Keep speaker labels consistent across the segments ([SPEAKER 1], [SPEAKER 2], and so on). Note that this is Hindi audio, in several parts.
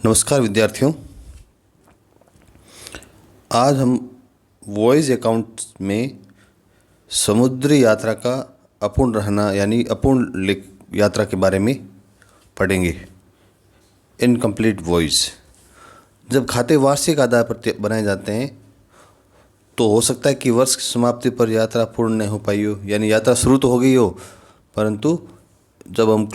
[SPEAKER 1] नमस्कार विद्यार्थियों। आज हम वॉयज अकाउंट में समुद्री यात्रा का अपूर्ण रहना यानी अपूर्ण यात्रा के बारे में पढ़ेंगे। Incomplete voyage. जब खाते वार्षिक आधार पर बनाए जाते हैं तो हो सकता है कि वर्ष की समाप्ति पर यात्रा पूर्ण नहीं हो पाई हो, यानी यात्रा शुरू तो हो गई हो परंतु जब हम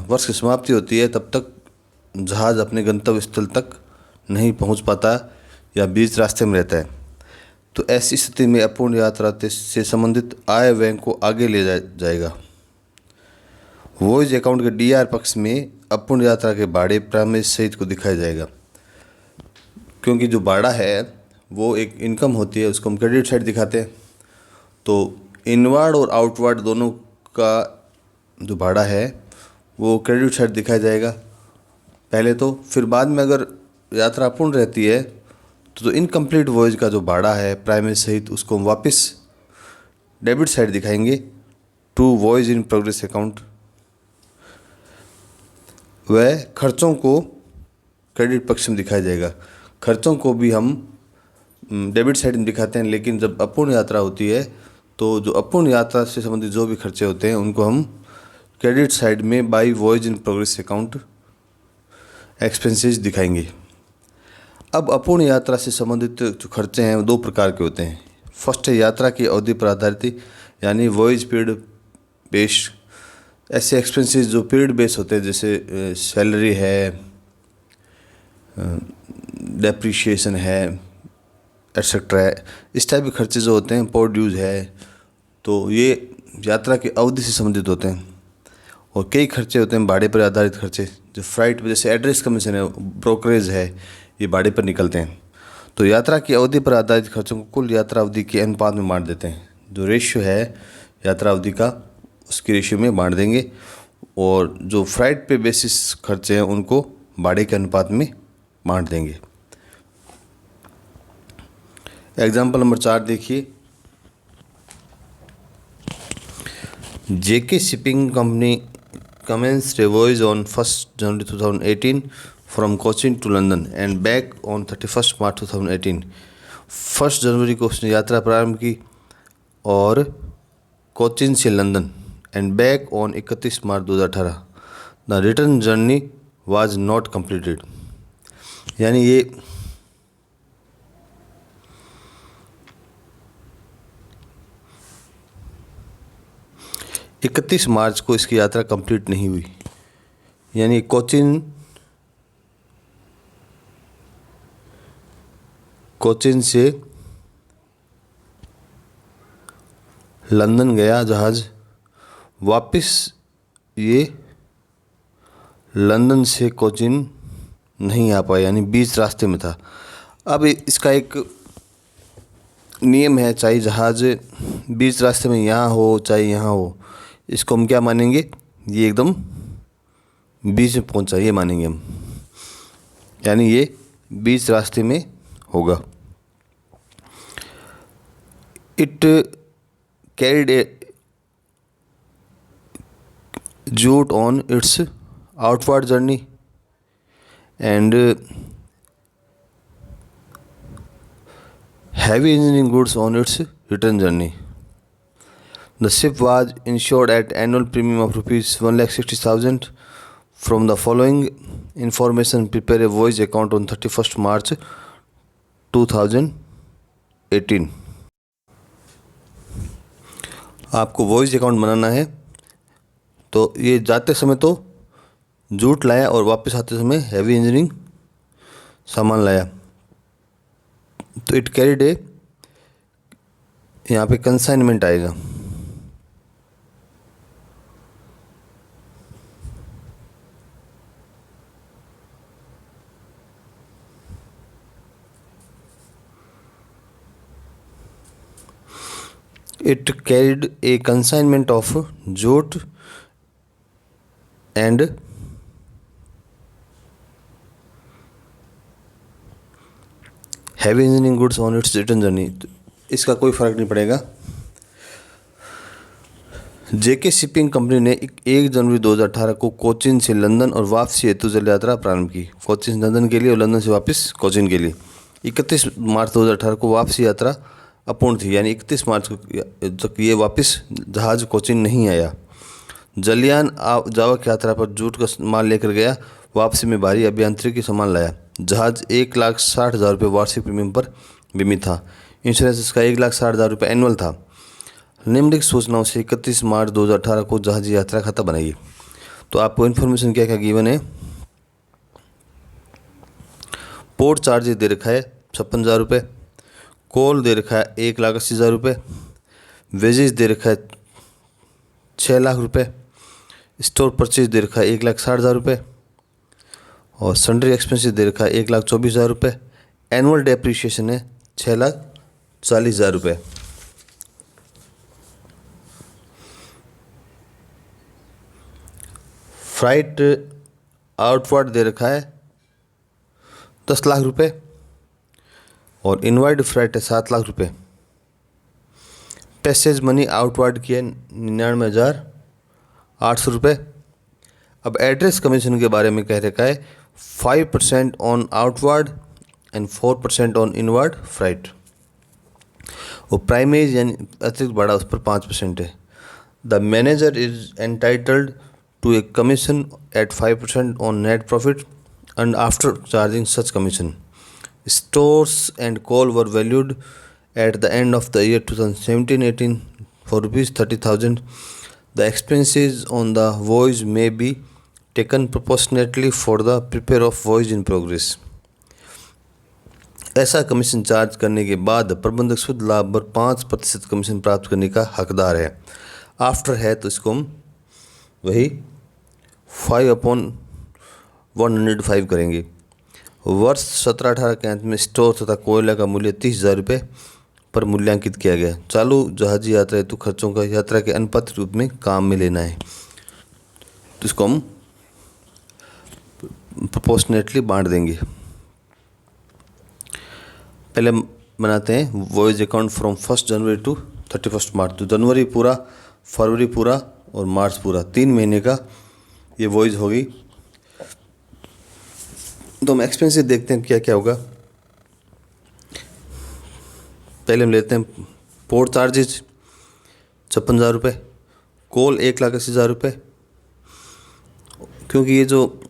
[SPEAKER 1] वर्ष की समाप्ति होती है तब तक जहाज़ अपने गंतव्य स्थल तक नहीं पहुंच पाता या बीच रास्ते में रहता है। तो ऐसी स्थिति में अपूर्ण यात्रा से संबंधित आय व्यय को आगे ले जाएगा। वॉयज अकाउंट के डीआर पक्ष में अपूर्ण यात्रा के भाड़े प्राइमरी सहित को दिखाया जाएगा, क्योंकि जो भाड़ा है वो एक इनकम होती है, उसको हम क्रेडिट साइड दिखाते हैं। तो इनवर्ड और आउटवर्ड दोनों का जो भाड़ा है वो क्रेडिट साइड दिखाया जाएगा पहले तो, फिर बाद में अगर यात्रा अपूर्ण रहती है तो इनकम्प्लीट वॉयज का जो भाड़ा है प्राइमरी सहित उसको हम वापस डेबिट साइड दिखाएंगे to voyage in progress account. वह खर्चों को क्रेडिट पक्ष में दिखाया जाएगा। खर्चों को भी हम डेबिट साइड में दिखाते हैं, लेकिन जब अपूर्ण यात्रा होती है तो जो अपूर्ण यात्रा से संबंधित जो भी खर्चे होते हैं उनको हम क्रेडिट साइड में by voyage in progress account expenses दिखाएंगे। अब अपूर्ण यात्रा से संबंधित जो खर्चे हैं वो दो प्रकार के होते हैं। फर्स्ट है यात्रा की अवधि पर आधारित यानी वॉयज पीरियड बेस्ड। ऐसे एक्सपेंसेस जो पीरियड बेस होते हैं जैसे सैलरी है, डेप्रिशिएशन है, एटसेट्रा है, इस टाइप के खर्चे जो होते हैं, पोर्ट ड्यूज है, तो ये यात्रा की अवधि से संबंधित होते हैं। और कई खर्चे होते हैं भाड़े पर आधारित खर्चे, जो फ्लाइट पर जैसे एड्रेस कमीशन है, ब्रोकरेज है, ये भाड़े पर निकलते हैं। तो यात्रा की अवधि पर आधारित खर्चों को कुल यात्रा अवधि के अनुपात में बांट देते हैं। जो रेशियो है यात्रा अवधि का उसकी रेशियो में बांट देंगे, और जो फ्लाइट पे बेसिस खर्चे हैं उनको भाड़े के अनुपात में बांट देंगे। एग्जाम्पल नंबर 4 देखिए। JK shipping company commenced a voyage on 1st January 2018 from Cochin to London and back on 31 March 2018। 1 जनवरी को उसने यात्रा प्रारंभ की और कोचीन से London and back on 31 March 2018। The return journey was not completed. यानी ये 31 मार्च को इसकी यात्रा कंप्लीट नहीं हुई। यानी कोचीन से लंदन गया जहाज़, वापस ये लंदन से कोचीन नहीं आ पाया, यानी बीच रास्ते में था। अब इसका एक नियम है, चाहे जहाज़ बीच रास्ते में यहाँ हो चाहे यहाँ हो, इसको हम क्या मानेंगे, ये एकदम बीच में पहुंचा, ये मानेंगे हम, यानी ये बीच रास्ते में होगा। It carried A jute on it's outward journey and heavy engineering goods on its return journey. The ship was insured at annual premium of rupees 1,60,000. From the following information, prepare a voyage account on 31st March 2018. आपको वॉयज अकाउंट बनाना है तो ये जाते समय तो जूट लाया और वापस आते समय हैवी इंजीनियरिंग सामान लाया। तो इट कैरिड ए, यहाँ पे कंसाइनमेंट आएगा। It carried A consignment of jute and heavy engineering goods on it's return journey. इसका कोई फ़र्क नहीं पड़ेगा। जेके शिपिंग कंपनी ने 1 जनवरी 2018 को कोचीन से लंदन और वापसी हेतु जल यात्रा प्रारंभ की। कोचीन से लंदन के लिए और लंदन से वापस कोचीन के लिए। 31 मार्च 2018 को वापसी यात्रा अपूर्ण थी, यानी 31 मार्च तक ये वापस जहाज़ कोचीन नहीं आया। जलयान जावक यात्रा पर जूट का माल लेकर गया, वापसी में भारी अभियांत्रिकी सामान लाया। जहाज़ 1,60,000 रुपये वार्षिक प्रीमियम पर बीमित था। इंश्योरेंस इसका 1,60,000 रुपये एनुअल था। निम्नलिखित सूचनाओं से 31 मार्च 2018 को जहाज़ी यात्रा खाता बनाइए। तो आपको इन्फॉर्मेशन क्या क्या गिवन है। पोर्ट चार्जेस दे रखा है 56,000 रुपये। कोल दे रखा है 1,80,000 रुपये। वेजेस दे रखा है 6 लाख रुपये। स्टोर परचेज दे रखा है 1,60,000 रुपये। और सन्ड्री एक्सपेंसिस दे रखा है 1,24,000 रुपये। एनुअल डेप्रीशिएशन है 6,40,000 रुपये। फ्राइट आउटवर्ड दे रखा है 10 लाख रुपये और इनवर्ड फ्राइट है 7 लाख रुपये। पैसेज मनी आउटवर्ड की है 99,800 रुपये। अब एड्रेस कमीशन के बारे में कह रखा है 5% on outward and 4% on inward freight. वो प्राइमेज यानी अतिरिक्त भाड़ा उस पर 5% है। The manager is entitled to a commission at 5% on net profit and after charging such commission. Stores and coal were valued at the end of the year 2017-18 for ₹30,000. The expenses on the voyage may be taken proportionately for the prepare of voyage in progress. ऐसा कमीशन चार्ज करने के बाद प्रबंधक शुद्ध लाभ पर 5% कमीशन प्राप्त करने का हकदार है। आफ्टर है तो इसको हम वही 5/105 करेंगे। वर्ष 17-18 के अंत में स्टोर तथा कोयला का मूल्य 30,000 रुपये पर मूल्यांकित किया गया। चालू जहाजी यात्रा हेतु खर्चों का यात्रा के अनुपात रूप में काम में लेना है, तो इसको हम प्रोपोर्शनेटली बांट देंगे। पहले बनाते हैं voyage account from 1 January to 31 March. तो जनवरी पूरा, फरवरी पूरा और मार्च पूरा, 3 महीने का ये वॉइस होगी। तो हम एक्सपेंसिव देखते हैं क्या क्या होगा। पहले हम लेते हैं पोर्ट चार्जेज 56,000 रुपये। कोल 1,80,000 रुपये, क्योंकि ये जो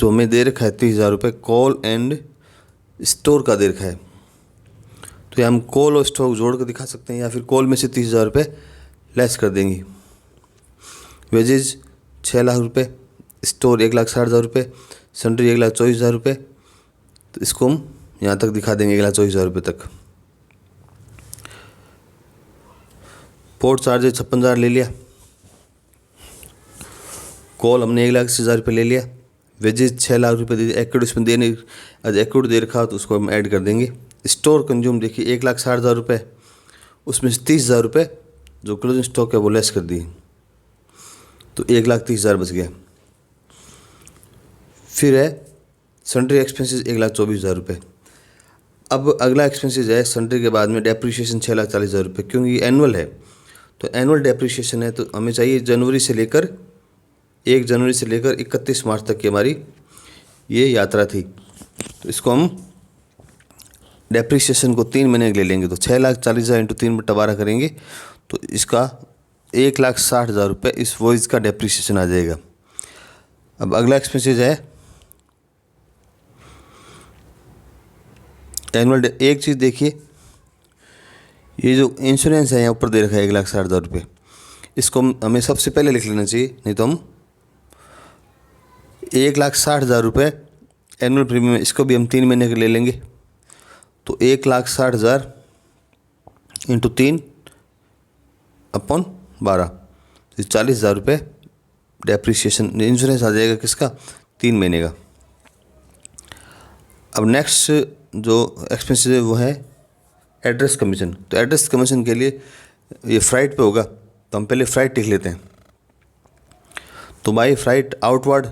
[SPEAKER 1] हमें दे रखा है 30,000 रुपये कोल एंड स्टोर का दे रखा है, तो हम कोल और स्टोर जोड़ कर दिखा सकते हैं या फिर कोल में से 30,000 रुपये लेस कर देंगे। वेजेज 6 लाख रुपये, स्टोर 1,60,000 रुपये, सन्ड्री 1,24,000 रुपये, तो इसको हम यहाँ तक दिखा देंगे 1,24,000 रुपये तक। पोर्ट चार्जेज 56,000 ले लिया। कोल हमने 1,80,000 रुपये ले लिया। वेजेज 6 लाख रुपये दे दिए। एक्यूड इसमें देने एक्यूड दे रखा तो उसको हम ऐड कर देंगे। स्टोर कंज्यूम देखिए 1,60,000 रुपये, उसमें से 30,000 रुपये जो क्लोजिंग स्टॉक है वो लेस कर दिए, तो 1,30,000 बच गया। फिर है सन्ड्री एक्सपेंसेस 1,24,000 रुपये। अब अगला एक्सपेंसेस है सन्ड्री के बाद में डेप्रीशिएशन 6,40,000 रुपये, क्योंकि ये एनुअल है तो एनुअल डेप्रीशिएशन है, तो हमें चाहिए 1 जनवरी से लेकर 31 मार्च तक की हमारी ये यात्रा थी। तो इसको हम डेप्रीशिएशन को 3 महीने ले लेंगे, तो 6,40,000 इंटू 3/12 करेंगे तो इसका 1,60,000 रुपये इस वॉइस का डेप्रीशिएशन आ जाएगा। अब अगला एक्सपेंसेस है एनुअल। एक चीज़ देखिए, ये जो इंश्योरेंस है यहाँ ऊपर दे रखा है 1,60,000 रुपये, इसको हमें सबसे पहले लिख लेना चाहिए, नहीं तो हम 1,60,000 रुपये एनुअल प्रीमियम, इसको भी हम 3 महीने के ले लेंगे, तो 1,60,000 इंटू 3/12, तो 40,000 रुपये डेप्रीशिएशन इंश्योरेंस आ जाएगा किसका, 3 महीने का। अब नेक्स्ट जो एक्सपेंसेस है वो है एड्रेस कमीशन। तो एड्रेस कमीशन के लिए ये फ्राइट पे होगा, तो हम पहले फ्राइट लिख लेते हैं। तो बाई फ्राइट आउटवर्ड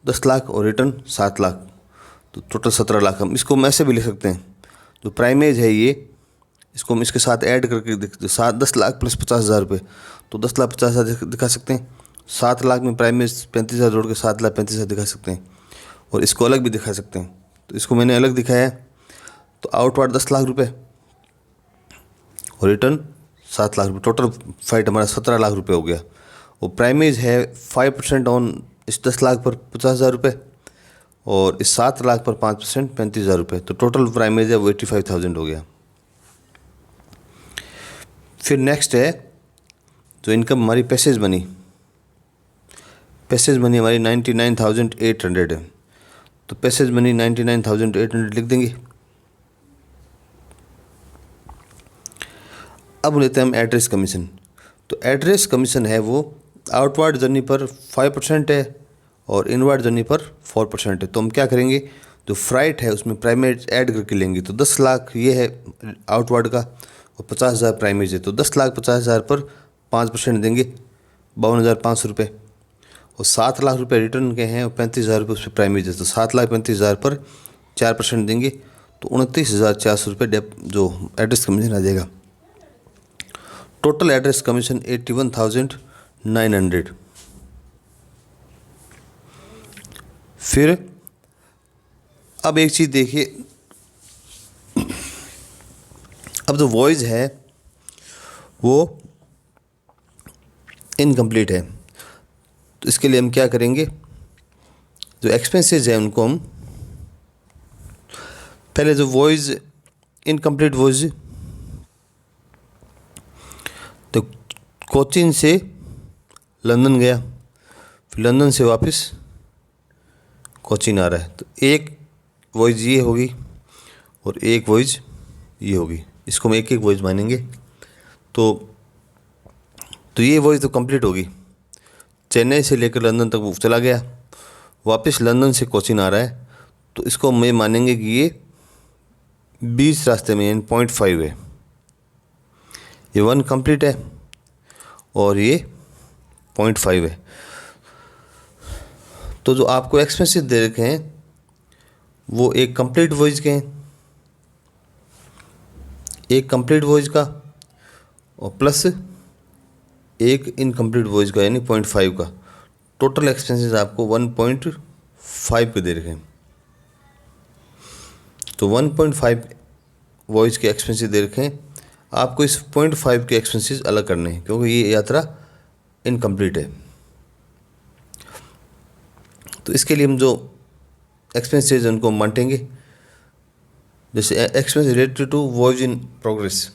[SPEAKER 1] 10 लाख और रिटर्न 7 लाख, तो टोटल 17 लाख। हम इसको हम ऐसे भी लिख सकते हैं, जो प्राइमेज है ये इसको हम इसके साथ ऐड करके देखते 10 लाख प्लस 50,000 रुपये, तो 10,50,000 दिखा सकते हैं। 7 लाख में प्राइमेज 35,000 जोड़ के 7,35,000 दिखा सकते हैं, और इसको अलग भी दिखा सकते हैं। तो इसको मैंने अलग दिखाया है, तो आउटवार्ड 10 लाख रुपये और रिटर्न 7 लाख रुपये, टोटल फाइट हमारा 17 लाख रुपये हो गया। वो प्राइमेज है 5% ऑन इस 10 लाख पर 50,000 रुपये, और इस 7 लाख पर 5% 35,000 रुपये, तो टोटल प्राइमेज है वो 85,000 हो गया। फिर नेक्स्ट है जो इनकम हमारी पैसेज मनी हमारी 99,800 है, तो पैसेज मनी 99,800 लिख देंगे। अब लेते हैं हम एड्रेस कमीशन। तो एड्रेस कमीशन है वो आउटवर्ड जर्नी पर 5% है और इनवर्ड जर्नी पर 4% है। तो हम क्या करेंगे, जो फ्राइट है उसमें प्राइमेज ऐड करके लेंगे। तो 10 लाख ये है आउटवर्ड का और 50,000 प्राइमेज है, तो 10,50,000 पर 5% देंगे 52,500 रुपये, और 7 लाख रुपये रिटर्न के हैं और 35,000 रुपये उस पर प्राइमेज है। तो 7,35,000 पर 4% देंगे तो 29,400 रुपये जो एड्रेस कमीशन आ जाएगा। Total address commission 81,900। फिर अब एक चीज़ देखिए, अब जो वॉइस है वो इनकम्प्लीट है, तो इसके लिए हम क्या करेंगे, जो एक्सपेंसेस है उनको हम पहले जो वॉइस इनकम्प्लीट वॉइस, तो कोचीन से लंदन गया, फिर लंदन से वापस कोचीन आ रहा है, तो एक वॉइस ये होगी और एक वॉइस ये होगी, इसको हम एक एक वॉइस मानेंगे। तो ये वॉइस तो कंप्लीट होगी। चेन्नई से लेकर लंदन तक वो चला गया, वापस लंदन से कोचीन आ रहा है, तो इसको हम मानेंगे कि ये 20 रास्ते में 0.5 है, ये 1 कंप्लीट है और ये 0.5 है। तो जो आपको एक्सपेंसेस दे रखे हैं वो एक कंप्लीट वॉइस के हैं, एक कंप्लीट वॉइस का और प्लस एक इनकम्प्लीट वॉइस का, यानी 0.5 का। टोटल एक्सपेंसेस आपको 1.5 के दे रखे हैं। तो 1.5 वॉइस के एक्सपेंसेस दे रखे हैं, आपको इस 0.5 के एक्सपेंसेस अलग करने हैं क्योंकि ये यात्रा इनकम्प्लीट है। तो इसके लिए हम जो एक्सपेंसेस उनको बांटेंगे, जैसे expense related to voice in progress,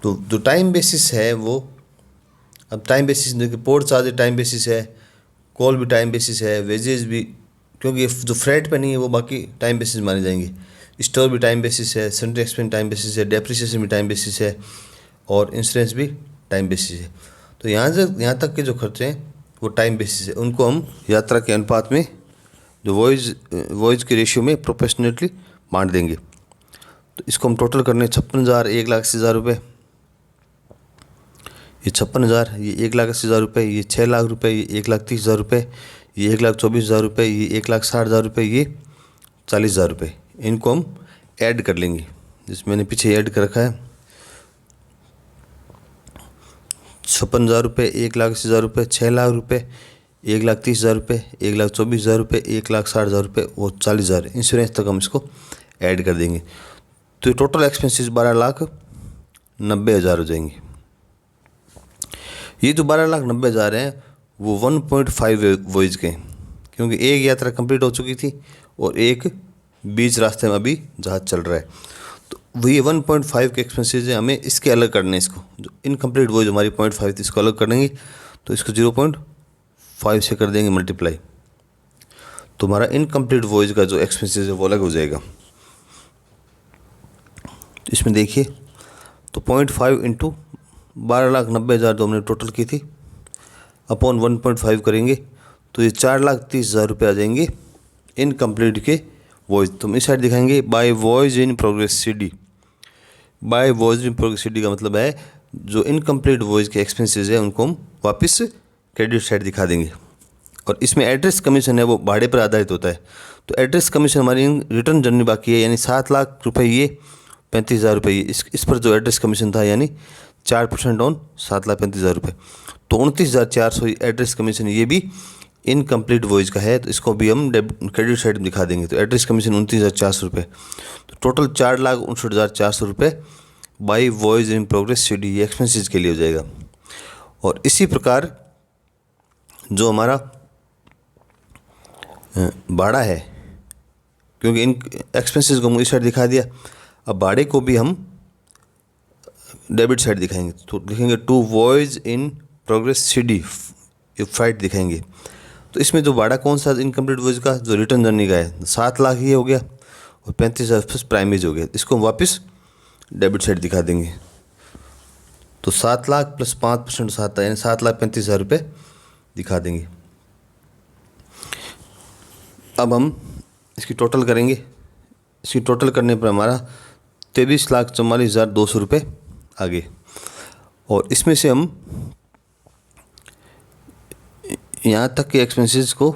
[SPEAKER 1] तो जो टाइम बेसिस है वो, अब टाइम बेसिस देखिए, पोर्ट चार्ज टाइम बेसिस है, कॉल भी टाइम बेसिस है, वेजेस भी, क्योंकि जो फ्रेट पे नहीं है वो बाकी टाइम बेसिस माने जाएंगे। स्टोर भी टाइम बेसिस है, सेंट्रल एक्सपेंस टाइम बेसिस है, डेप्रिसिएशन भी टाइम बेसिस है और इंश्योरेंस भी टाइम बेसिस है। तो यहाँ तक के जो खर्चे हैं वो टाइम बेसिस है, उनको हम यात्रा के अनुपात में जो वॉइस के रेशियो में प्रोपोर्शनेटली बांट देंगे। तो इसको हम टोटल करने 56,000, 1,80,000 रुपये, ये 56,000, ये 1,80,000 रुपये, ये 6 लाख रुपये, ये 1,30,000 रुपये, ये 1,24,000 रुपये, ये 1,60,000 रुपये, ये 40,000 रुपये। इनको हम ऐड कर लेंगे, जिसमें मैंने पीछे ऐड कर रखा है। 56,000 रुपये, 1,80,000 रुपये, 6 लाख रुपये, 1,30,000 रुपये, 1,24,000 रुपये, 1,60,000 रुपये और 40,000 इंश्योरेंस तक हम इसको ऐड कर देंगे। तो टोटल एक्सपेंसेस 12,90,000 हो जाएंगे। ये जो 12,90,000 हैं वो 1.5 वॉइस के हैं, क्योंकि एक यात्रा कंप्लीट हो चुकी थी और एक बीच रास्ते में अभी जहाज़ चल रहा है। तो वही 1.5 के एक्सपेंसेस हैं, हमें इसके अलग करने, इसको जो इनकम्प्लीट वॉइस हमारी 0.5 थी इसको अलग करेंगे, तो इसको 0.5 से कर देंगे मल्टीप्लाई, तो हमारा इनकम्प्लीट वॉइस का जो एक्सपेंसेस है वो अलग हो जाएगा। तो इसमें देखिए, तो 0.5 इंटू 12,90,000 जो हमने टोटल की थी अपॉन 1.5 करेंगे तो ये 4,30,000 रुपये आ जाएंगे इनकम्प्लीट के वॉइस। तो हम इस साइड दिखाएंगे bye voice in progress CD। Bye voice in progress CD का मतलब है जो इनकम्प्लीट वॉइस के एक्सपेंसेस है उनको हम वापस क्रेडिट साइड दिखा देंगे। और इसमें एड्रेस कमीशन है वो भाड़े पर आधारित होता है। तो एड्रेस कमीशन हमारी रिटर्न जर्नी बाकी है, यानी 7 लाख रुपये ये 35,000 रुपये, इस पर जो एड्रेस कमीशन था यानी 4% ऑन 7,35,000 रुपये, तो 29,400 एड्रेस कमीशन ये भी इनकम्प्लीट वॉइस का है, तो इसको भी हम क्रेडिट साइड में दिखा देंगे। तो एड्रेस कमीशन 29,400 रुपये, तो टोटल 4,59,400 रुपये by voice in progress CD, ये एक्सपेंसेस के लिए हो जाएगा। और इसी प्रकार जो हमारा भाड़ा है, क्योंकि इन एक्सपेंसेस को हम इस साइड दिखा दिया, अब भाड़े को भी हम डेबिट साइड दिखाएंगे, तो लिखेंगे to voice in progress CD fight दिखाएंगे। तो इसमें जो भाड़ा कौन सा इनकम्प्लीट वॉइस का, जो रिटर्न जर्नी का है, 7 लाख ये हो गया और 35,000 प्लस प्राइमेज हो गया, इसको हम वापस डेबिट साइड दिखा देंगे। तो 7 लाख प्लस 5% 7 यानी 7,35,000 रुपये दिखा देंगे। अब हम इसकी टोटल करेंगे, इसकी टोटल करने पर हमारा 23,44,200 रुपये आ गए, और इसमें से हम यहाँ तक के एक्सपेंसेस को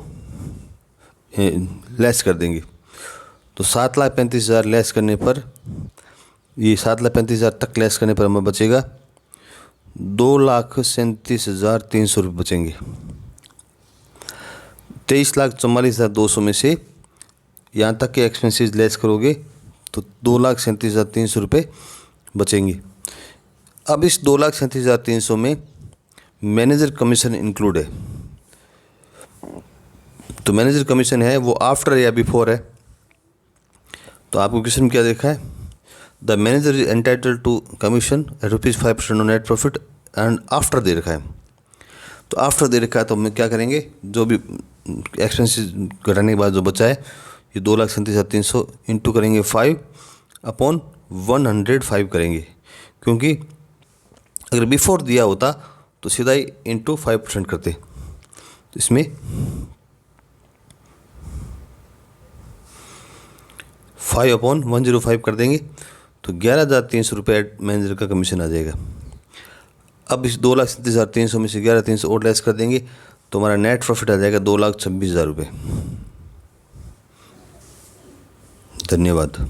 [SPEAKER 1] लेस कर देंगे। तो 7,35,000 लेस करने पर, ये 7,35,000 तक लेस करने पर हमें बचेगा 2,37,300 रुपये बचेंगे। 23,44,200 में से यहाँ तक के एक्सपेंसेस लेस करोगे तो 2,37,300 रुपये बचेंगे। अब इस 2,37,300 में मैनेजर कमीशन इंक्लूड है, तो मैनेजर कमीशन है वो आफ्टर या बिफोर है। तो आपको क्वेश्चन क्या देखा है, the manager is entitled to commission ₹5% on net profit and after दे रखा है। तो आफ्टर दे रखा है, तो हम क्या करेंगे, जो भी एक्सपेंसेस घटाने के बाद जो बचा है, ये 2,37,300 इंटू करेंगे 5/105 करेंगे, क्योंकि अगर बिफोर दिया होता तो सीधा ही इंटू 5% करते। तो इसमें 5/105 कर देंगे, तो 11,300 रुपये मैनेजर का कमीशन आ जाएगा। अब इस 2,37,300 में से 11,300 और लेस कर देंगे, तो हमारा नेट प्रॉफिट आ जाएगा 2,26,000 रुपये। धन्यवाद।